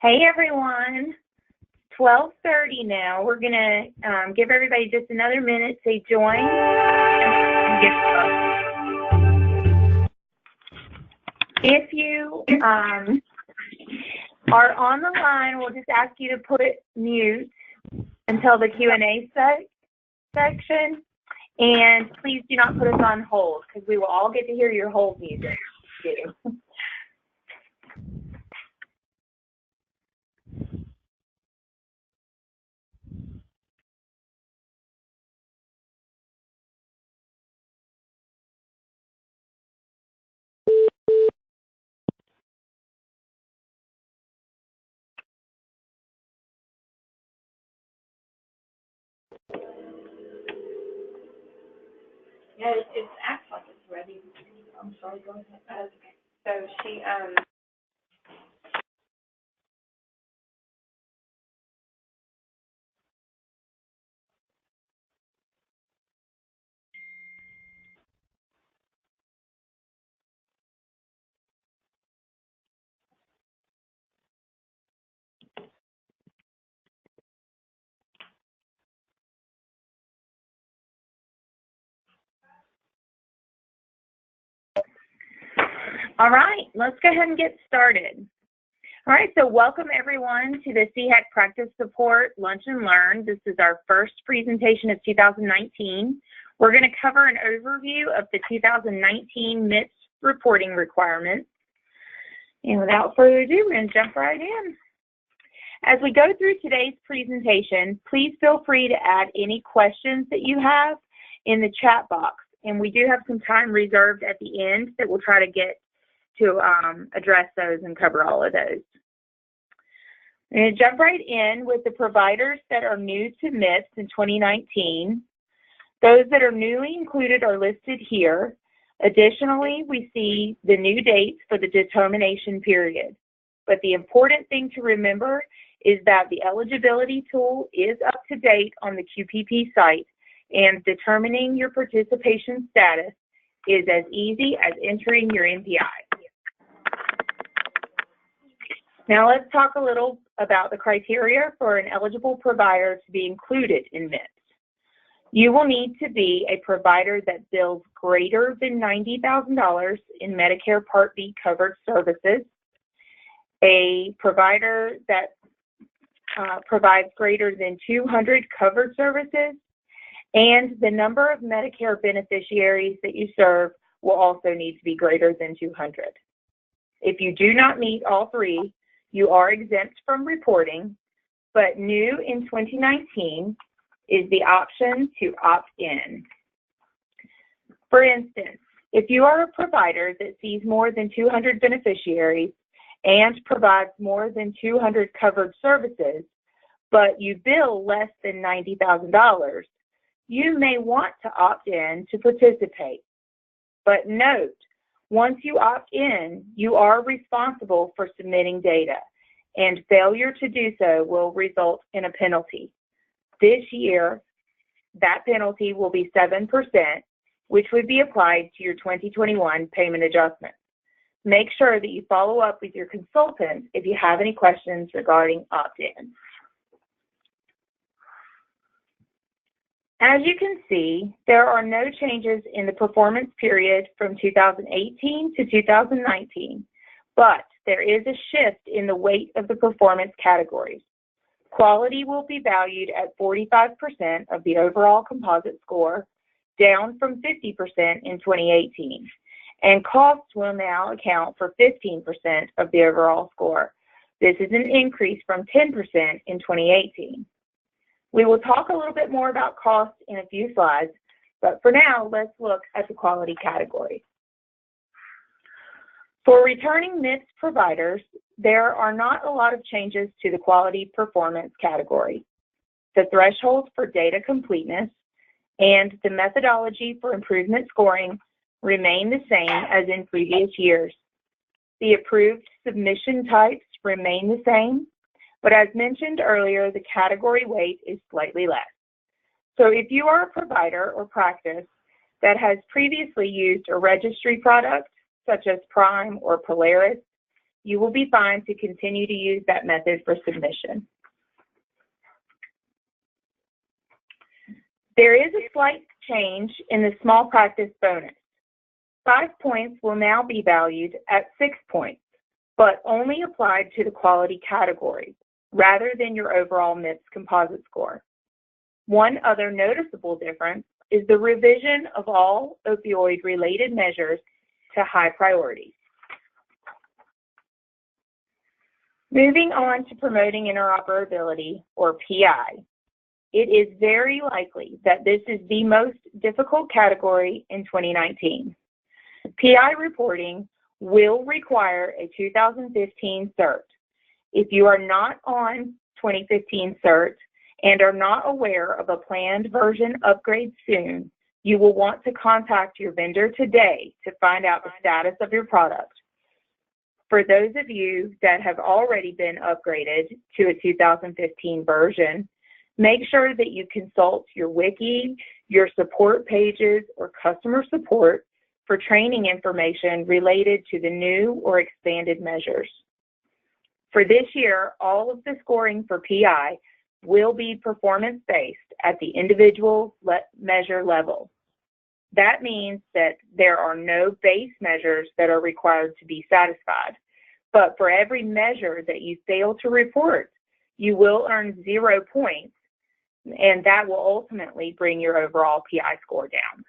Hey everyone, 12:30 now. We're going to give everybody just another minute to join and get started. If you are on the line, we'll just ask you to put mute until the Q&A section. And please do not put us on hold because we will all get to hear your hold music too. Yeah, it acts like it's ready. I'm sorry, go ahead. That's okay. So she, All right, let's go ahead and get started. All right, so welcome everyone to the CHEC Practice Support Lunch and Learn. This is our first presentation of 2019. We're going to cover an overview of the 2019 MIPS reporting requirements. And without further ado, we're going to jump right in. As we go through today's presentation, please feel free to add any questions that you have in the chat box. And we do have some time reserved at the end that we'll try to get to address those and cover all of those. I'm going to jump right in with the providers that are new to MIPS in 2019. Those that are newly included are listed here. Additionally, we see the new dates for the determination period. But the important thing to remember is that the eligibility tool is up to date on the QPP site, and determining your participation status is as easy as entering your NPI. Now let's talk a little about the criteria for an eligible provider to be included in MIPS. You will need to be a provider that bills greater than $90,000 in Medicare Part B covered services, a provider that provides greater than 200 covered services, and the number of Medicare beneficiaries that you serve will also need to be greater than 200. If you do not meet all three, you are exempt from reporting, but new in 2019 is the option to opt in. For instance, if you are a provider that sees more than 200 beneficiaries and provides more than 200 covered services, but you bill less than $90,000, you may want to opt in to participate. But note, once you opt in, you are responsible for submitting data, and failure to do so will result in a penalty. This year, that penalty will be 7%, which would be applied to your 2021 payment adjustment. Make sure that you follow up with your consultant if you have any questions regarding opt-in. As you can see, there are no changes in the performance period from 2018 to 2019, but there is a shift in the weight of the performance categories. Quality will be valued at 45% of the overall composite score, down from 50% in 2018, and costs will now account for 15% of the overall score. This is an increase from 10% in 2018. We will talk a little bit more about costs in a few slides, but for now, let's look at the quality category. For returning MIPS providers, there are not a lot of changes to the quality performance category. The thresholds for data completeness and the methodology for improvement scoring remain the same as in previous years. The approved submission types remain the same, but as mentioned earlier, the category weight is slightly less. So if you are a provider or practice that has previously used a registry product, such as Prime or Polaris, you will be fine to continue to use that method for submission. There is a slight change in the small practice bonus. 5 points will now be valued at 6 points, but only applied to the quality category rather than your overall MIPS composite score. One other noticeable difference is the revision of all opioid-related measures to high priority. Moving on to promoting interoperability, or PI. It is very likely that this is the most difficult category in 2019. PI reporting will require a 2015 cert. If you are not on 2015 cert and are not aware of a planned version upgrade soon, you will want to contact your vendor today to find out the status of your product. For those of you that have already been upgraded to a 2015 version, make sure that you consult your wiki, your support pages, or customer support for training information related to the new or expanded measures. For this year, all of the scoring for PI will be performance-based at the individual measure level. That means that there are no base measures that are required to be satisfied, but for every measure that you fail to report, you will earn 0 points, and that will ultimately bring your overall PI score down.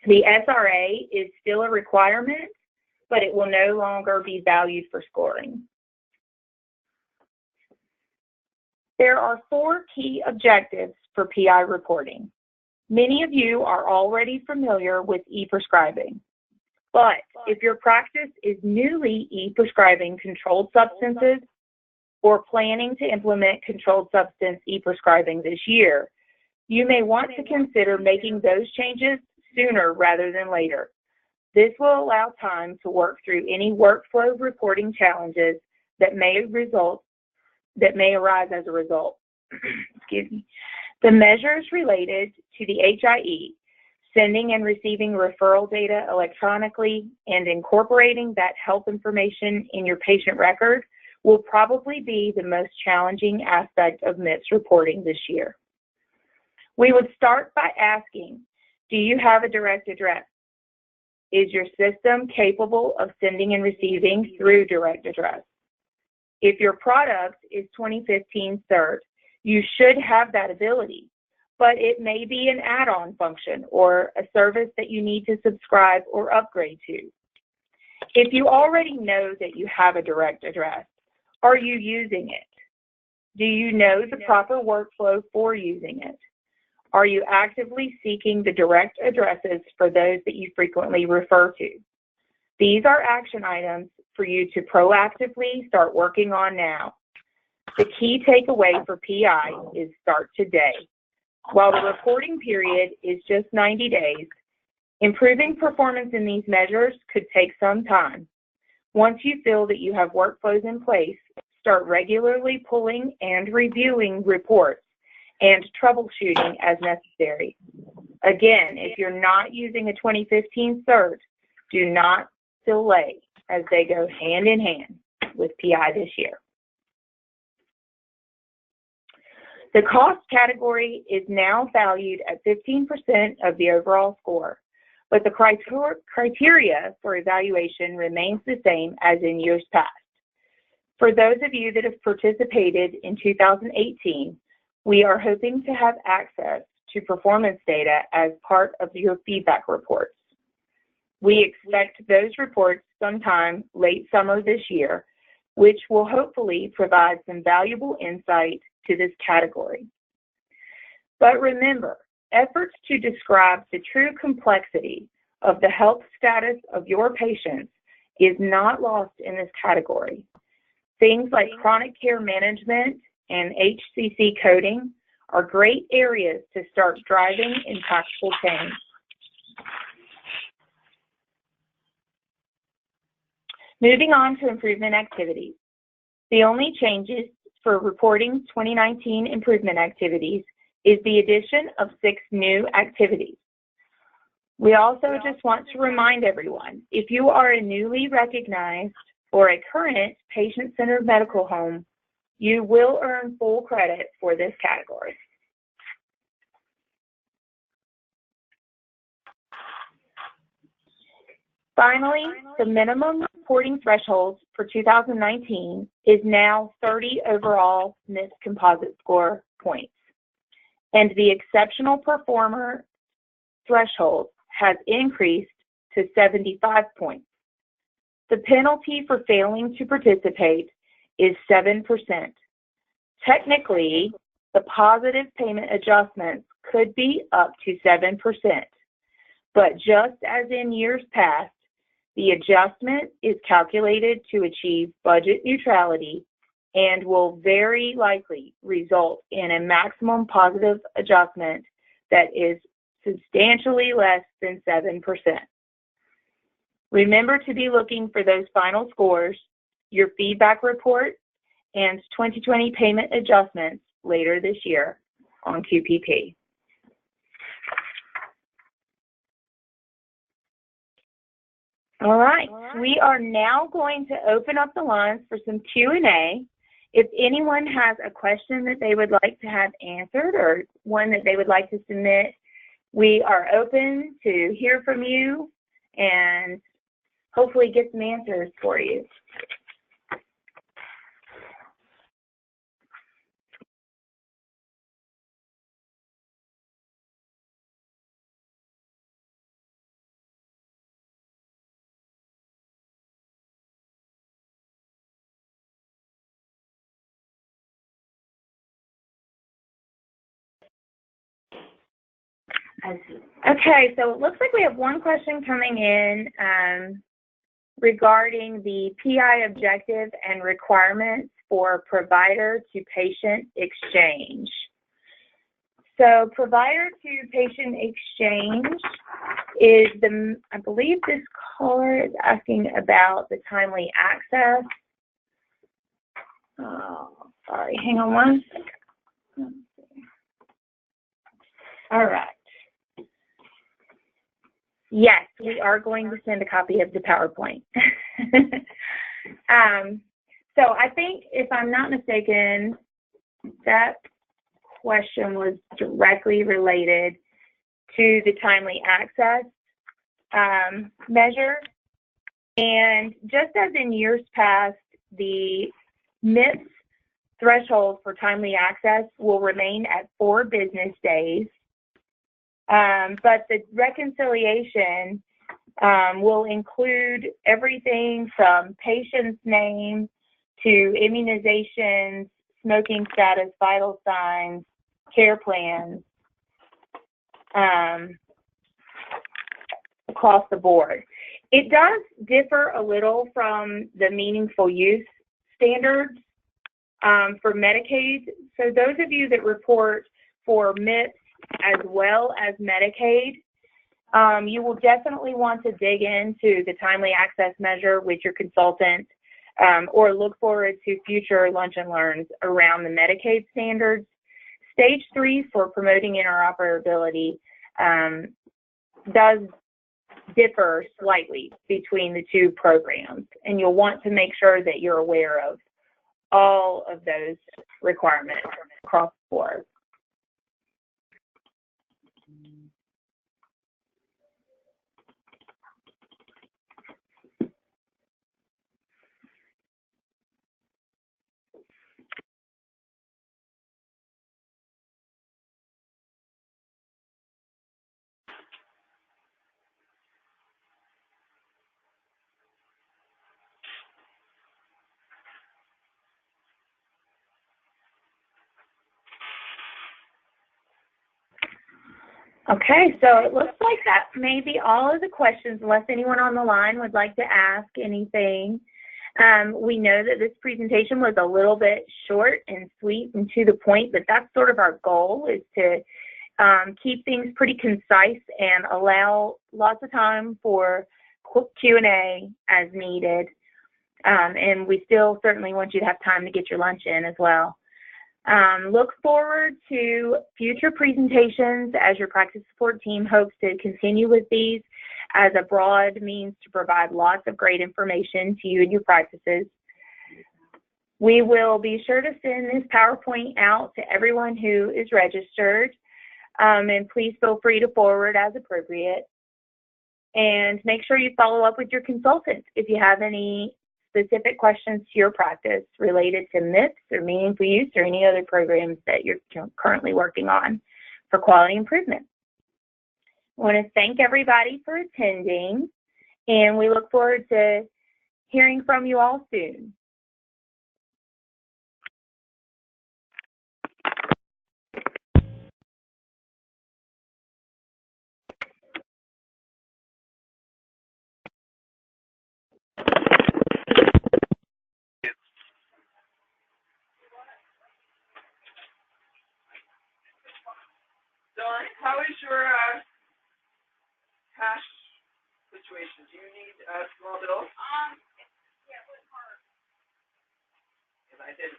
The SRA is still a requirement, but it will no longer be valued for scoring. There are 4 key objectives for PI reporting. Many of you are already familiar with e-prescribing, but if your practice is newly e-prescribing controlled substances or planning to implement controlled substance e-prescribing this year, you may want to consider making those changes sooner rather than later. This will allow time to work through any workflow reporting challenges that may arise as a result. Excuse me. The measures related to the HIE, sending and receiving referral data electronically and incorporating that health information in your patient record will probably be the most challenging aspect of MIPS reporting this year. We would start by asking, do you have a direct address? Is your system capable of sending and receiving through direct address? If your product is 2015 cert, you should have that ability, but it may be an add-on function or a service that you need to subscribe or upgrade to. If you already know that you have a direct address, are you using it? Do you know the proper workflow for using it? Are you actively seeking the direct addresses for those that you frequently refer to? These are action items for you to proactively start working on now. The key takeaway for PI is start today. While the reporting period is just 90 days, improving performance in these measures could take some time. Once you feel that you have workflows in place, start regularly pulling and reviewing reports and troubleshooting as necessary. Again, if you're not using a 2015 cert, do not delay, as they go hand in hand with PI this year. The cost category is now valued at 15% of the overall score, but the criteria for evaluation remains the same as in years past. For those of you that have participated in 2018, we are hoping to have access to performance data as part of your feedback reports. We expect those reports sometime late summer this year, which will hopefully provide some valuable insight to this category. But remember, efforts to describe the true complexity of the health status of your patients is not lost in this category. Things like chronic care management and HCC coding are great areas to start driving impactful change. Moving on to improvement activities. The only changes for reporting 2019 improvement activities is the addition of 6 new activities. We also just want to remind everyone, if you are a newly recognized or a current patient-centered medical home, you will earn full credit for this category. Finally, the minimum reporting threshold for 2019 is now 30 overall MIPS composite score points, and the exceptional performer threshold has increased to 75 points. The penalty for failing to participate is 7%. Technically, the positive payment adjustments could be up to 7%, but just as in years past, the adjustment is calculated to achieve budget neutrality and will very likely result in a maximum positive adjustment that is substantially less than 7%. Remember to be looking for those final scores, your feedback report, and 2020 payment adjustments later this year on QPP. All right, we are now going to open up the lines for some Q&A. If anyone has a question that they would like to have answered or one that they would like to submit, we are open to hear from you and hopefully get some answers for you. Okay, so it looks like we have one question coming in regarding the PI objective and requirements for provider to patient exchange. So provider to patient exchange is I believe this caller is asking about the timely access. Oh, sorry, hang on one second. All right. Yes, we are going to send a copy of the PowerPoint. So I think, if I'm not mistaken, that question was directly related to the timely access measure. And just as in years past, the MIPS threshold for timely access will remain at 4 business days. But the reconciliation will include everything from patient's name to immunizations, smoking status, vital signs, care plans, across the board. It does differ a little from the meaningful use standards for Medicaid. So those of you that report for MIPS as well as Medicaid, you will definitely want to dig into the timely access measure with your consultant, or look forward to future lunch and learns around the Medicaid standards. Stage 3 for promoting interoperability does differ slightly between the 2 programs, and you'll want to make sure that you're aware of all of those requirements across the board. Okay, so it looks like that may be all of the questions, unless anyone on the line would like to ask anything. We know that this presentation was a little bit short and sweet and to the point, but that's sort of our goal, is to keep things pretty concise and allow lots of time for Q&A as needed. And we still certainly want you to have time to get your lunch in as well. Look forward to future presentations as your practice support team hopes to continue with these. as a broad means to provide lots of great information to you and your practices. We will be sure to send this PowerPoint out to everyone who is registered, and please feel free to forward as appropriate. And make sure you follow up with your consultant if you have any specific questions to your practice related to MIPS or meaningful use or any other programs that you're currently working on for quality improvement. I want to thank everybody for attending, and we look forward to hearing from you all soon. Dawn, how is your cash situation? Do you need small bills? Yeah, it was hard. Because I did.